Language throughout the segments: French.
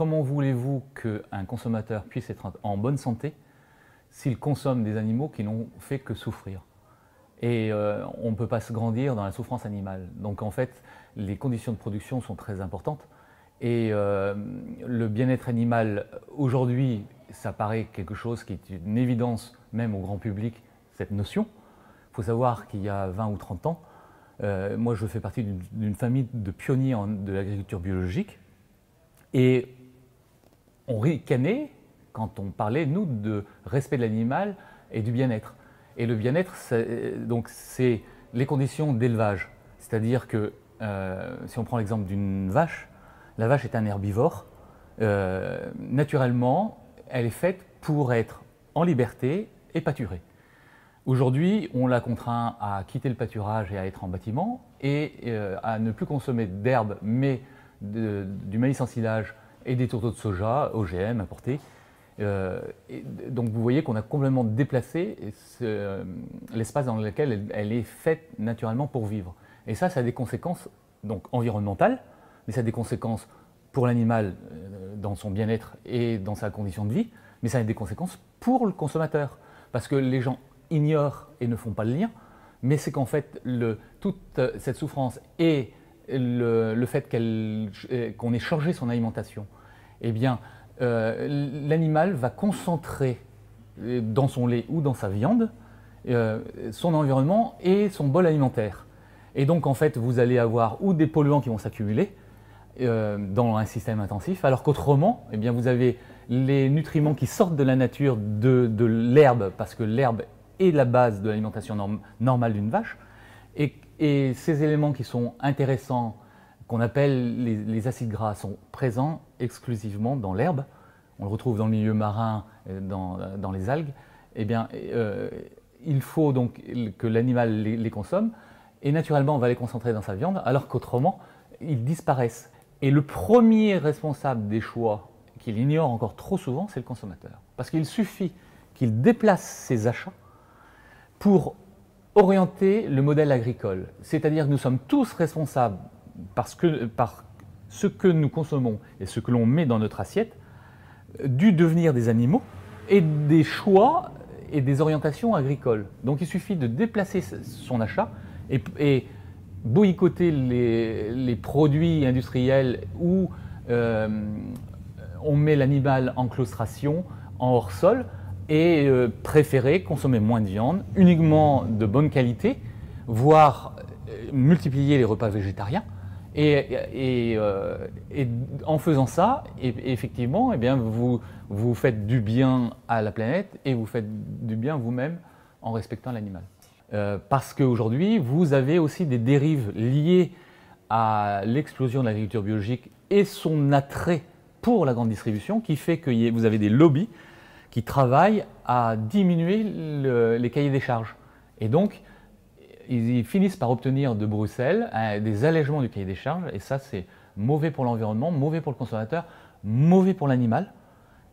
Comment voulez-vous qu'un consommateur puisse être en bonne santé s'il consomme des animaux qui n'ont fait que souffrir? Et on ne peut pas se grandir dans la souffrance animale. Donc en fait, les conditions de production sont très importantes. Et le bien-être animal, aujourd'hui, ça paraît quelque chose qui est une évidence même au grand public, cette notion. Il faut savoir qu'il y a 20 ou 30 ans, moi je fais partie d'une famille de pionniers de l'agriculture biologique. Et on ricanait quand on parlait, nous, de respect de l'animal et du bien-être. Et le bien-être, c'est les conditions d'élevage. C'est-à-dire que, si on prend l'exemple d'une vache, la vache est un herbivore. Naturellement, elle est faite pour être en liberté et pâturer. Aujourd'hui, on la contraint à quitter le pâturage et à être en bâtiment et à ne plus consommer d'herbe, mais du maïs en silage et des tourteaux de soja OGM importés. Donc vous voyez qu'on a complètement déplacé l'espace dans lequel elle est faite naturellement pour vivre. Et ça a des conséquences donc, environnementales, mais ça a des conséquences pour l'animal dans son bien-être et dans sa condition de vie, mais ça a des conséquences pour le consommateur. Parce que les gens ignorent et ne font pas le lien, mais c'est qu'en fait, toute cette souffrance et le fait qu'on ait changé son alimentation, eh bien, l'animal va concentrer dans son lait ou dans sa viande son environnement et son bol alimentaire. Et donc, en fait, vous allez avoir ou des polluants qui vont s'accumuler dans un système intensif, alors qu'autrement, eh bien, vous avez les nutriments qui sortent de la nature de l'herbe, parce que l'herbe est la base de l'alimentation normale d'une vache. Et ces éléments qui sont intéressants, qu'on appelle les acides gras, sont présents exclusivement dans l'herbe. On le retrouve dans le milieu marin, dans les algues. Eh bien, il faut donc que l'animal les consomme, et naturellement, on va les concentrer dans sa viande, alors qu'autrement, ils disparaissent. Et le premier responsable des choix qu'il ignore encore trop souvent, c'est le consommateur. Parce qu'il suffit qu'il déplace ses achats pour orienter le modèle agricole. C'est-à-dire que nous sommes tous responsables par ce que nous consommons et ce que l'on met dans notre assiette, du devenir des animaux et des choix et des orientations agricoles. Donc il suffit de déplacer son achat et boycotter les produits industriels où on met l'animal en claustration, en hors-sol, et préférer consommer moins de viande, uniquement de bonne qualité, voire multiplier les repas végétariens. Et en faisant ça, effectivement, eh bien, vous faites du bien à la planète et vous faites du bien vous-même en respectant l'animal. Parce qu'aujourd'hui, vous avez aussi des dérives liées à l'explosion de l'agriculture biologique et son attrait pour la grande distribution qui fait que vous avez des lobbies qui travaillent à diminuer les cahiers des charges. Et donc, ils finissent par obtenir de Bruxelles des allègements du cahier des charges, et ça c'est mauvais pour l'environnement, mauvais pour le consommateur, mauvais pour l'animal,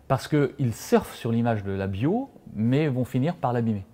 parce qu'ils surfent sur l'image de la bio, mais vont finir par l'abîmer.